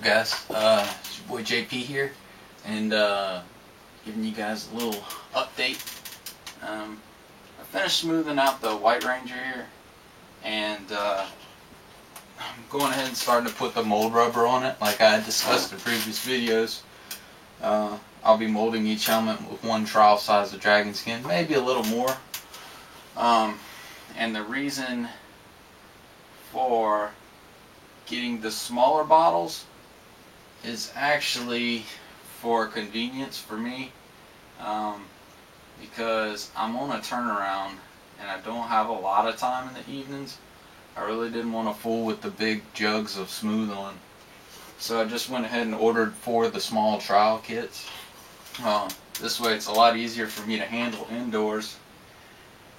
guys? It's your boy JP here, and giving you guys a little update. I finished smoothing out the White Ranger here, and I'm going ahead and starting to put the mold rubber on it like I had discussed in previous videos. I'll be molding each helmet with one trial size of dragon skin, maybe a little more. And the reason for getting the smaller bottles is actually for convenience for me, because I'm on a turnaround and I don't have a lot of time in the evenings. I really didn't want to fool with the big jugs of smooth on, so I just went ahead and ordered 4 of the small trial kits. This way it's a lot easier for me to handle indoors,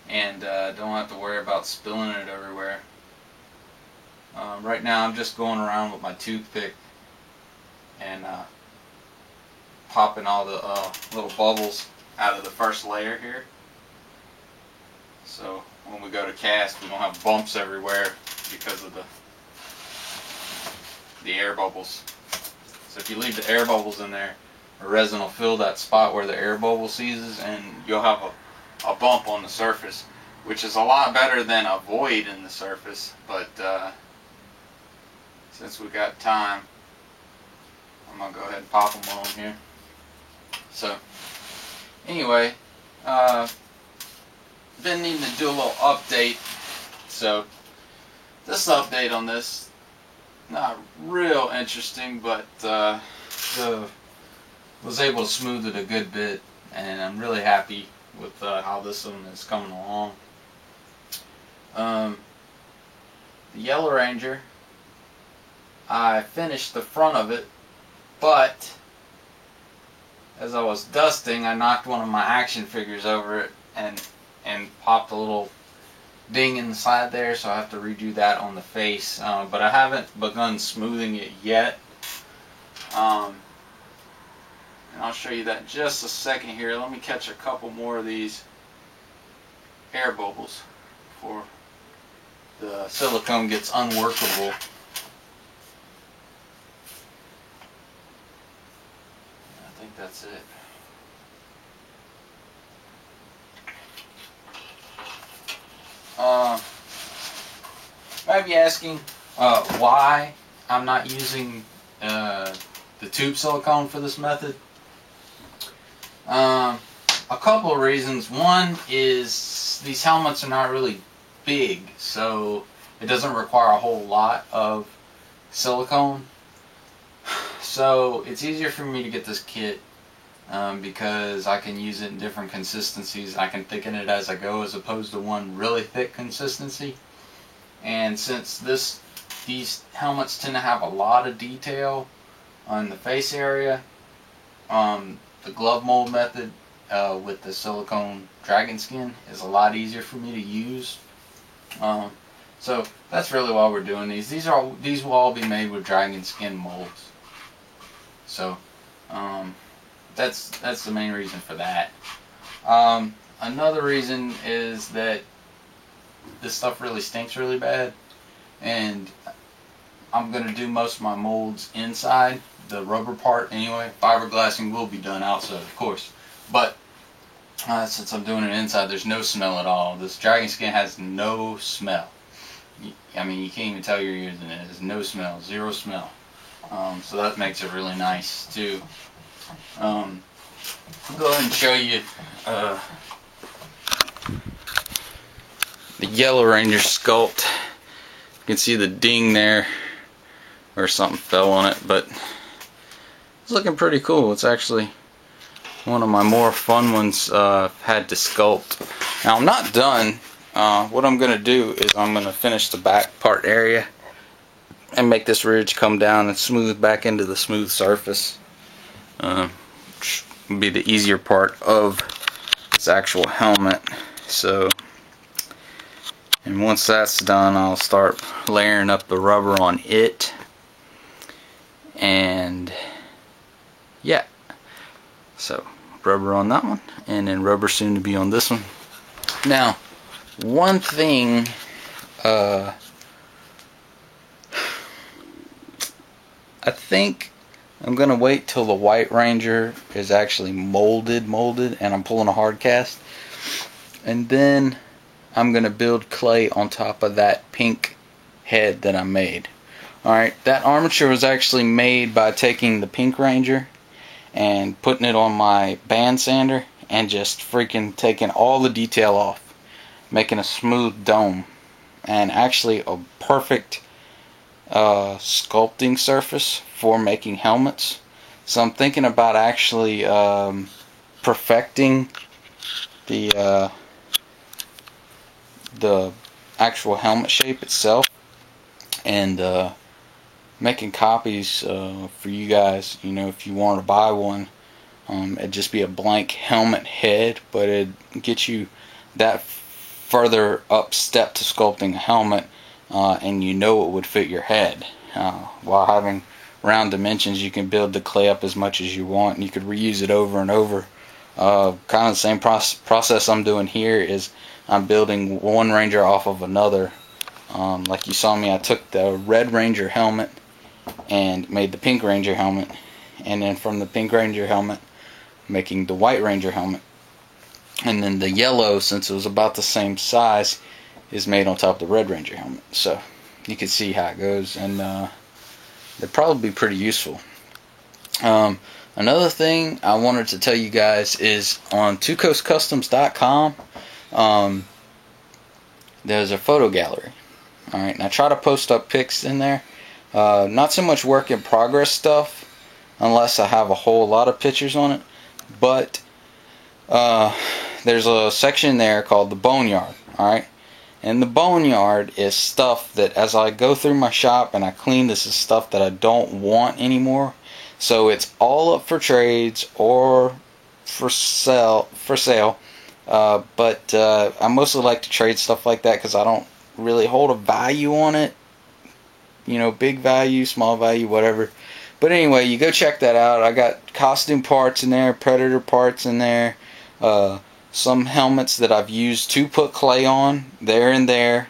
and don't have to worry about spilling it everywhere. Right now I'm just going around with my toothpick and popping all the little bubbles out of the first layer here, so when we go to cast we don't have bumps everywhere because of the air bubbles. So if you leave the air bubbles in there, the resin will fill that spot where the air bubble seizes, and you'll have a bump on the surface, which is a lot better than a void in the surface. But since we got time, I'm gonna go ahead and pop them on here. So anyway, been needing to do a little update. So this update on this, not real interesting, but was able to smooth it a good bit, and I'm really happy with how this one is coming along. The Yellow Ranger, I finished the front of it, but as I was dusting, I knocked one of my action figures over it and popped a little ding in the side there, so I have to redo that on the face. But I haven't begun smoothing it yet. And I'll show you that in just a second here. Let me catch a couple more of these air bubbles before the silicone gets unworkable. I think that's it. Might be asking why I'm not using the tube silicone for this method. A couple of reasons. One is these helmets are not really big, so it doesn't require a whole lot of silicone. So it's easier for me to get this kit because I can use it in different consistencies. I can thicken it as I go, as opposed to one really thick consistency. And since these helmets tend to have a lot of detail on the face area, the glove mold method with the silicone dragon skin is a lot easier for me to use. So that's really why we're doing these. These will all be made with dragon skin molds. So that's the main reason for that. Another reason is that this stuff really stinks really bad, and I'm going to do most of my molds inside, the rubber part anyway. Fiberglassing will be done outside, of course, but since I'm doing it inside, there's no smell at all. This dragon skin has no smell. I mean, you can't even tell you're using it. There's no smell, zero smell. So that makes it really nice too. I'll go ahead and show you the Yellow Ranger sculpt. You can see the ding there, or something fell on it, but it's looking pretty cool. It's actually one of my more fun ones I've had to sculpt. Now I'm not done. What I'm going to do is I'm going to finish the back part area and make this ridge come down and smooth back into the smooth surface. Which will be the easier part of this actual helmet. So, and once that's done, I'll start layering up the rubber on it. And yeah, so rubber on that one, and then rubber soon to be on this one. Now, one thing I I think I'm gonna wait till the White Ranger is actually molded, and I'm pulling a hard cast, and then I'm gonna build clay on top of that pink head that I made. Alright, that armature was actually made by taking the Pink Ranger and putting it on my band sander and just freaking taking all the detail off, making a smooth dome, and actually a perfect sculpting surface for making helmets. So I'm thinking about actually perfecting the actual helmet shape itself, and making copies for you guys. You know, if you want to buy one, it'd just be a blank helmet head, but it'd get you that further up step to sculpting a helmet, and you know it would fit your head. While having round dimensions, you can build the clay up as much as you want, and you could reuse it over and over. Kind of the same process I'm doing here is I'm building one Ranger off of another. Like you saw me, I took the Red Ranger helmet and made the Pink Ranger helmet, and then from the Pink Ranger helmet making the White Ranger helmet, and then the yellow, since it was about the same size, is made on top of the Red Ranger helmet. So you can see how it goes, and they'd probably be pretty useful. Another thing I wanted to tell you guys is on twocoastcustoms.com, there's a photo gallery. Alright, and I try to post up pics in there. Not so much work in progress stuff, unless I have a whole lot of pictures on it, but there's a section there called the Boneyard. Alright, and the Boneyard is stuff that, as I go through my shop and I clean, this is stuff that I don't want anymore. So it's all up for trades or for sale. But I mostly like to trade stuff like that because I don't really hold a value on it. You know, big value, small value, whatever. But anyway, you go check that out. I got costume parts in there, Predator parts in there, some helmets that I've used to put clay on, they're in there.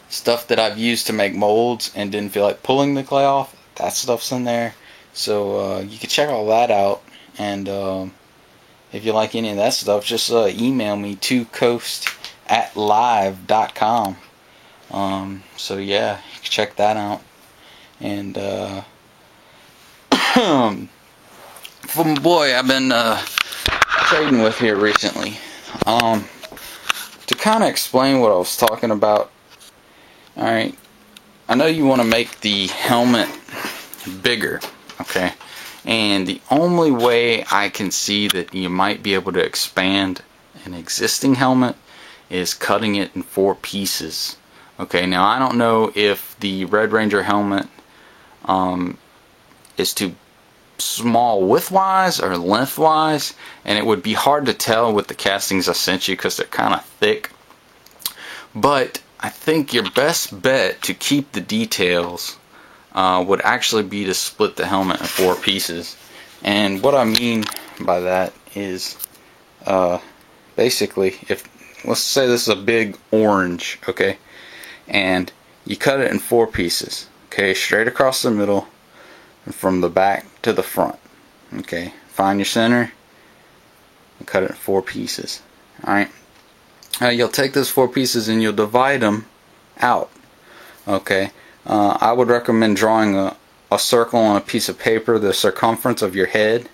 Stuff that I've used to make molds and didn't feel like pulling the clay off, that stuff's in there. So you can check all that out, and if you like any of that stuff, just email me twocoast@live.com. So yeah, you can check that out. And from the boy I've been trading with here recently, to kind of explain what I was talking about. Alright, I know you want to make the helmet bigger, okay? And the only way I can see that you might be able to expand an existing helmet is cutting it in 4 pieces. Okay, now I don't know if the Red Ranger helmet is too small widthwise or lengthwise, and it would be hard to tell with the castings I sent you because they're kind of thick. But I think your best bet to keep the details would actually be to split the helmet in 4 pieces. And what I mean by that is basically, if let's say this is a big orange, okay, and you cut it in 4 pieces, okay, straight across the middle and from the back to the front, okay, find your center and cut it in 4 pieces. Alright, you'll take those 4 pieces and you'll divide them out. Okay, I would recommend drawing a circle on a piece of paper, the circumference of your head,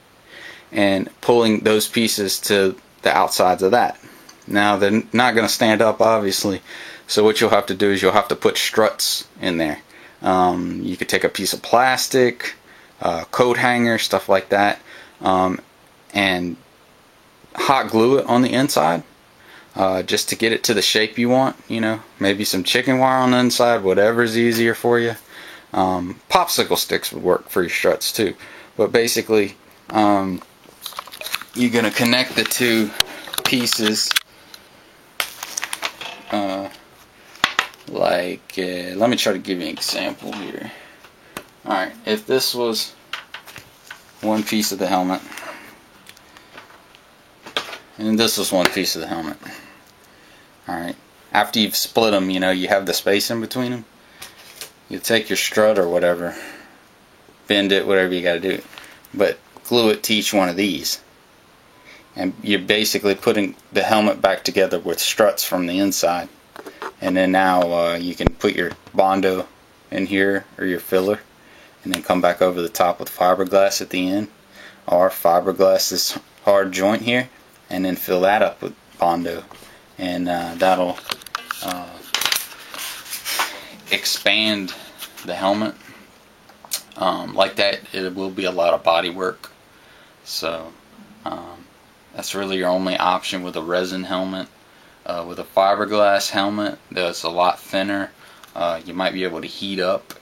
and pulling those pieces to the outsides of that. Now they're not going to stand up, obviously, so what you'll have to do is you'll have to put struts in there. You could take a piece of plastic, coat hanger, stuff like that, and hot glue it on the inside, just to get it to the shape you want. You know, maybe some chicken wire on the inside, whatever's easier for you. Popsicle sticks would work for your struts too, but basically you're going to connect the 2 pieces let me try to give you an example here. Alright, if this was one piece of the helmet and this was one piece of the helmet, alright, after you've split them, you know, you have the space in between them, you take your strut or whatever bend it, whatever you got to do. But glue it to each one of these. And you're basically putting the helmet back together with struts from the inside. And then now you can put your Bondo in here, or your filler, and then come back over the top with fiberglass at the end, or fiberglass this hard joint here, and then fill that up with Bondo, and that'll expand the helmet. Like that, it will be a lot of body work. So that's really your only option with a resin helmet. With a fiberglass helmet that's a lot thinner, you might be able to heat up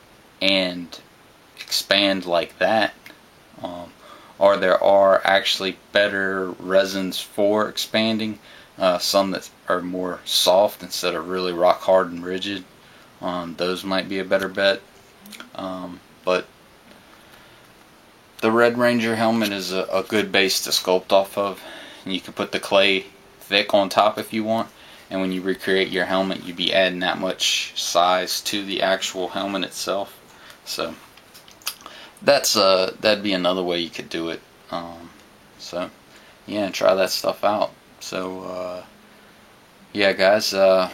and expand like that. Or there are actually better resins for expanding, some that are more soft instead of really rock hard and rigid. Those might be a better bet. But the Red Ranger helmet is a good base to sculpt off of. And you can put the clay thick on top if you want, and when you recreate your helmet, you'd be adding that much size to the actual helmet itself. So that'd be another way you could do it. So yeah, try that stuff out. So yeah, guys, that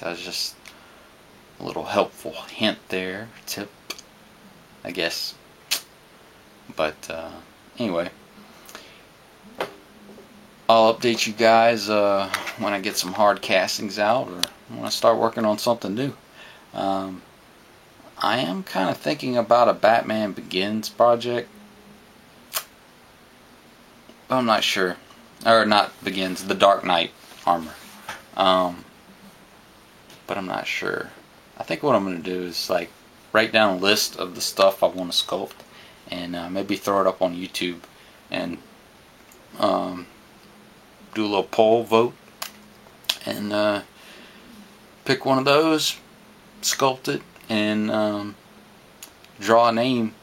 was just a little helpful hint there, tip, I guess. But anyway, I'll update you guys when I get some hard castings out, or when I start working on something new. I am kind of thinking about a Batman Begins project. But I'm not sure. Or not Begins, the Dark Knight armor. But I'm not sure. I think what I'm going to do is like write down a list of the stuff I want to sculpt, and maybe throw it up on YouTube, and do a little poll vote, and pick one of those, sculpt it, and draw a name,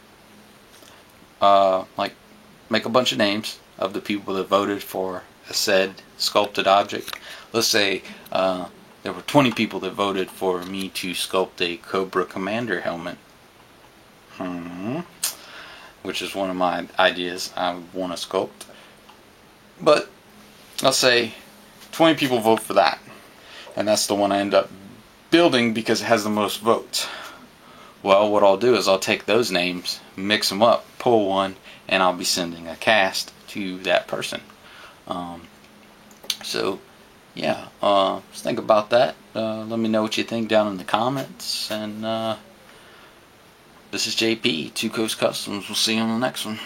like make a bunch of names of the people that voted for a said sculpted object. Let's say there were 20 people that voted for me to sculpt a Cobra Commander helmet, which is one of my ideas I want to sculpt. But I'll say 20 people vote for that, and that's the one I end up building because it has the most votes. Well, what I'll do is I'll take those names, mix them up, pull one, and I'll be sending a cast to that person. So yeah, just think about that. Let me know what you think down in the comments, and this is JP, Two Coast Customs. We'll see you on the next one.